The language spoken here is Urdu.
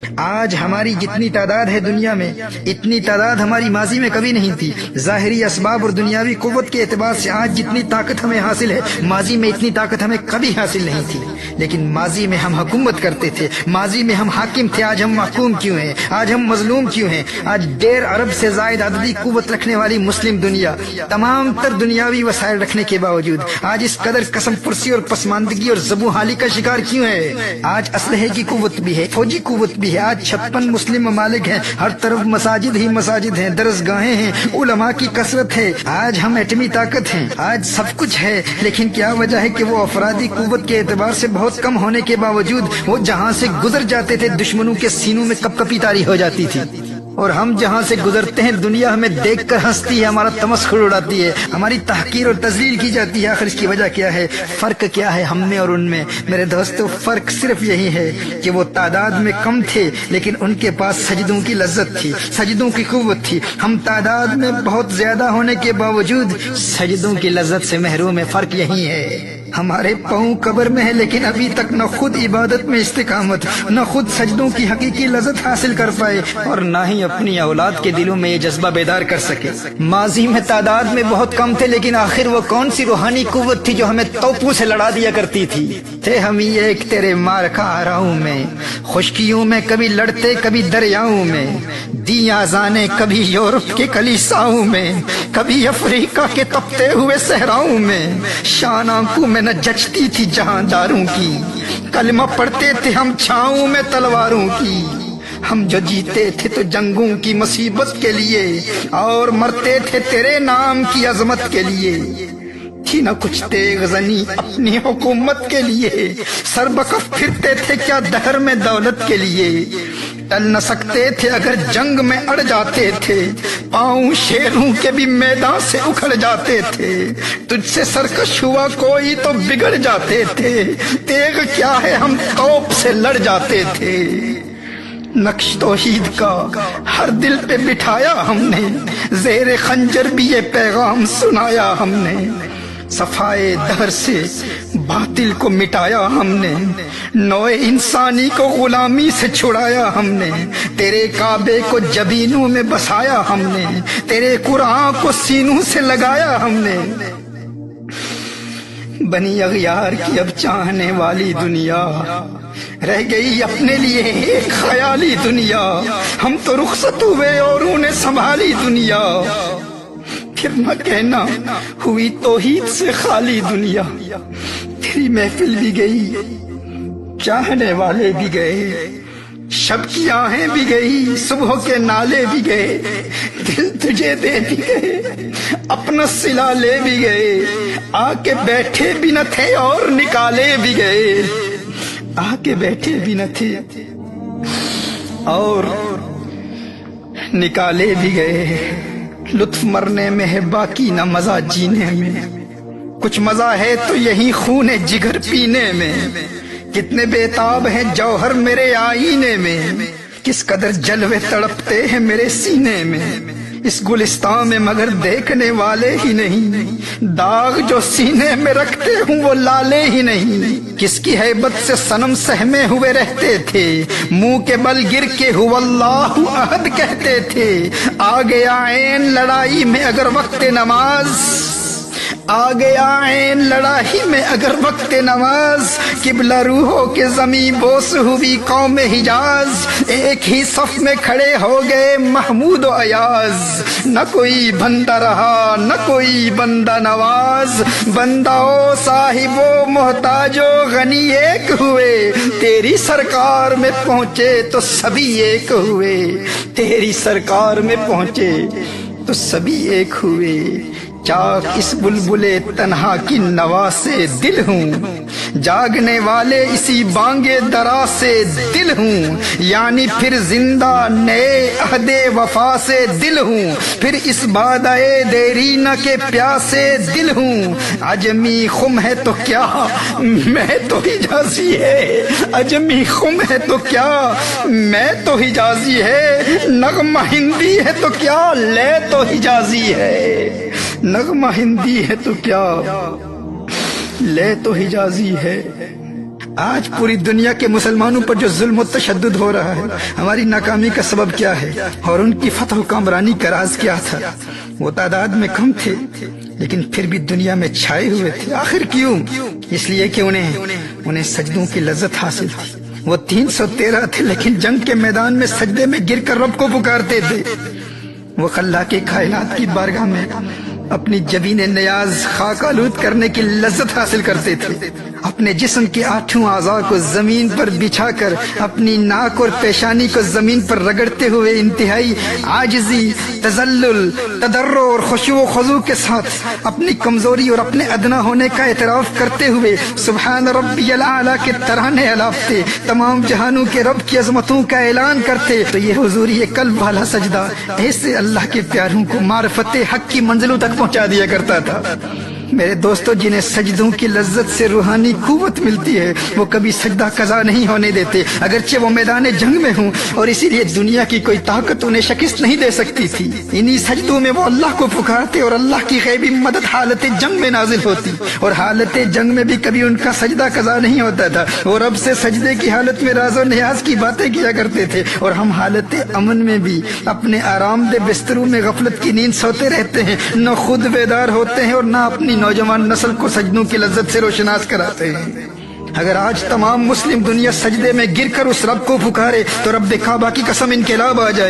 آج ہماری جتنی تعداد ہے دنیا میں اتنی تعداد ہماری ماضی میں کبھی نہیں تھی۔ ظاہری اسباب اور دنیاوی قوت کے اعتبار سے آج جتنی طاقت ہمیں حاصل ہے ماضی میں اتنی طاقت ہمیں کبھی حاصل نہیں تھی۔ لیکن ماضی میں ہم حکومت کرتے تھے، ماضی میں ہم حاکم تھے، آج ہم محکوم کیوں ہیں؟ آج ہم مظلوم کیوں ہیں؟ آج 1.5 ارب سے زائد عددی قوت رکھنے والی مسلم دنیا تمام تر دنیاوی وسائل رکھنے کے باوجود آج اس قدر قسم پرسی اور پسماندگی اور زبوں حالی کا شکار کیوں ہے؟ آج اسلحے کی قوت بھی ہے، فوجی قوت بھی ہے، آج 56 مسلم ممالک ہیں، ہر طرف مساجد ہی مساجد ہیں، درسگاہیں ہیں، علماء کی کثرت ہے، آج ہم ایٹمی طاقت ہیں، آج سب کچھ ہے۔ لیکن کیا وجہ ہے کہ وہ افرادی قوت کے اعتبار سے بہت کم ہونے کے باوجود وہ جہاں سے گزر جاتے تھے دشمنوں کے سینوں میں کپ کپی طاری ہو جاتی تھی، اور ہم جہاں سے گزرتے ہیں دنیا ہمیں دیکھ کر ہنستی ہے، ہمارا تمسخر اڑاتی ہے، ہماری تحقیر اور تذلیل کی جاتی ہے۔ آخر اس کی وجہ کیا ہے؟ فرق کیا ہے ہم میں اور ان میں؟ میرے دوستو، فرق صرف یہی ہے کہ وہ تعداد میں کم تھے لیکن ان کے پاس سجدوں کی لذت تھی، سجدوں کی قوت تھی۔ ہم تعداد میں بہت زیادہ ہونے کے باوجود سجدوں کی لذت سے محروم ہے۔ فرق یہی ہے۔ ہمارے پاؤں قبر میں ہے لیکن ابھی تک نہ خود عبادت میں استقامت، نہ خود سجدوں کی حقیقی لذت حاصل کر پائے، اور نہ ہی اپنی اولاد کے دلوں میں یہ جذبہ بیدار کر سکے۔ ماضی میں تعداد میں بہت کم تھے لیکن آخر وہ کون سی روحانی قوت تھی جو ہمیں توپوں سے لڑا دیا کرتی تھی؟ تھے ہم ایک تیرے مارکا آراؤں میں، خشکیوں میں کبھی لڑتے کبھی دریاؤں میں، دی آزانے کبھی یورپ کے کلیساؤں میں، کبھی افریقہ کے تپتے ہوئے صحراؤں میں۔ شان آنکھوں میں نہ جچتی تھی جہاں داروں کی، کلمہ پڑھتے تھے ہم چھاؤں میں تلواروں کی۔ ہم جو جیتے تھے تو جنگوں کی مصیبت کے لیے، اور مرتے تھے تیرے نام کی عظمت کے لیے۔ تھی نہ کچھ تیغ زنی اپنی حکومت کے لیے، سر بکف پھرتے تھے کیا دہر میں دولت کے لیے۔ ٹل نہ سکتے تھے اگر جنگ میں اڑ جاتے تھے، پاؤں شیروں کے بھی میدان سے اکھڑ جاتے تھے۔ تجھ سے سرکش ہوا کوئی تو بگڑ جاتے تھے، تیغ کیا ہے ہم توپ سے لڑ جاتے تھے۔ نقش توحید کا ہر دل پہ بٹھایا ہم نے، زیر خنجر بھی یہ پیغام سنایا ہم نے۔ صفائے دہر سے باطل کو مٹایا ہم نے، نوع انسانی کو غلامی سے چھڑایا ہم نے۔ تیرے کعبے کو جبینوں میں بسایا ہم نے، تیرے قرآن کو سینوں سے لگایا ہم نے۔ بنی اغیار کی اب چاہنے والی دنیا رہ گئی اپنے لیے ایک خیالی دنیا۔ ہم تو رخصت ہوئے اور انہیں سنبھالی دنیا، پھر نہ کہنا ہوئی توحید سے خالی دنیا۔ تیری محفل بھی گئی، چاہنے والے بھی گئے، شب کی آہیں بھی گئی، صبح کے نالے بھی گئے، دل تجھے دے بھی گئے، اپنا صلہ لے بھی گئے۔ آ کے بیٹھے بھی نہ تھے اور نکالے بھی گئے، آ کے بیٹھے بھی نہ تھے اور نکالے بھی گئے۔ لطف مرنے میں ہے باقی نہ مزہ جینے میں، کچھ مزہ ہے تو یہی خون جگر پینے میں۔ کتنے بےتاب ہیں جوہر میرے آئینے میں، کس قدر جلوے تڑپتے ہیں میرے سینے میں۔ اس گلستان میں مگر دیکھنے والے ہی نہیں، داغ جو سینے میں رکھتے ہوں وہ لالے ہی نہیں۔ کس کی ہیبت سے صنم سہمے ہوئے رہتے تھے، منہ کے بل گر کے ہو اللہ احد کہتے تھے۔ آ گیا عین لڑائی میں اگر وقت نماز، آ گیا عین لڑائی میں اگر وقت نماز، قبلہ روحوں کے زمیں بوس ہوئی قوم حجاز۔ ایک ہی صف میں کھڑے ہو گئے محمود و ایاز، نہ کوئی بندہ رہا نہ کوئی بندہ نواز۔ بندہ و صاحب و محتاج و غنی ایک ہوئے، تیری سرکار میں پہنچے تو سبھی ایک ہوئے، تیری سرکار میں پہنچے تو سبھی ایک ہوئے۔ چاک اس بلبل تنہا کی نوا سے دل ہوں، جاگنے والے اسی بانگے درا سے دل ہوں، یعنی پھر زندہ نئے عہد وفا سے دل ہوں، پھر اس بادئے دیرینہ کے پیاسے دل ہوں۔ عجمی خم ہے تو کیا میں تو حجازی ہے، عجمی خم ہے تو کیا میں تو حجازی ہے، نغمہ ہندی ہے تو کیا لے تو حجازی ہے، نغمہ ہندی ہے تو کیا لے تو حجازی ہے۔ آج پوری دنیا کے مسلمانوں پر جو ظلم و تشدد ہو رہا ہے، ہماری ناکامی کا سبب کیا ہے اور ان کی فتح و کامرانی کا راز کیا تھا؟ وہ تعداد میں کم تھے لیکن پھر بھی دنیا میں چھائے ہوئے تھے۔ آخر کیوں؟ اس لیے کہ انہیں سجدوں کی لذت حاصل تھی۔ وہ 313 تھے لیکن جنگ کے میدان میں سجدے میں گر کر رب کو پکارتے تھے۔ وہ خلاق کائنات کی بارگاہ میں اپنی جبین نیاز خاک آلود کرنے کی لذت حاصل کرتے تھے۔ اپنے جسم کے 8 اعضاء کو زمین پر بچھا کر اپنی ناک اور پیشانی کو زمین پر رگڑتے ہوئے انتہائی عاجزی، تذلل، تضرع اور خشوع و خضوع کے ساتھ اپنی کمزوری اور اپنے ادنا ہونے کا اعتراف کرتے ہوئے سبحان ربی الاعلیٰ کے ترانے الاپتے، تمام جہانوں کے رب کی عظمتوں کا اعلان کرتے۔ تو یہ حضوری قلب والا سجدہ ایسے اللہ کے پیاروں کو معرفت حق کی منزلوں تک پہنچا دیا کرتا تھا۔ میرے دوستو، جنہیں سجدوں کی لذت سے روحانی قوت ملتی ہے وہ کبھی سجدہ قضا نہیں ہونے دیتے، اگرچہ وہ میدان جنگ میں ہوں، اور اسی لیے دنیا کی کوئی طاقت انہیں شکست نہیں دے سکتی تھی۔ انہی سجدوں میں وہ اللہ کو پکارتے اور اللہ کی غیبی مدد حالت جنگ میں نازل ہوتی، اور حالت جنگ میں بھی کبھی ان کا سجدہ قضا نہیں ہوتا تھا۔ وہ رب سے سجدے کی حالت میں راز و نیاز کی باتیں کیا کرتے تھے، اور ہم حالت امن میں بھی اپنے آرام دہ بستروں میں غفلت کی نیند سوتے رہتے ہیں، نہ خود بیدار ہوتے ہیں اور نہ اپنی نوجوان نسل کو سجدوں کی لذت سے روشناس کراتے ہیں۔ اگر آج تمام مسلم دنیا سجدے میں گر کر اس رب کو پکارے تو رب کعبہ کی قسم انقلاب آ جائے۔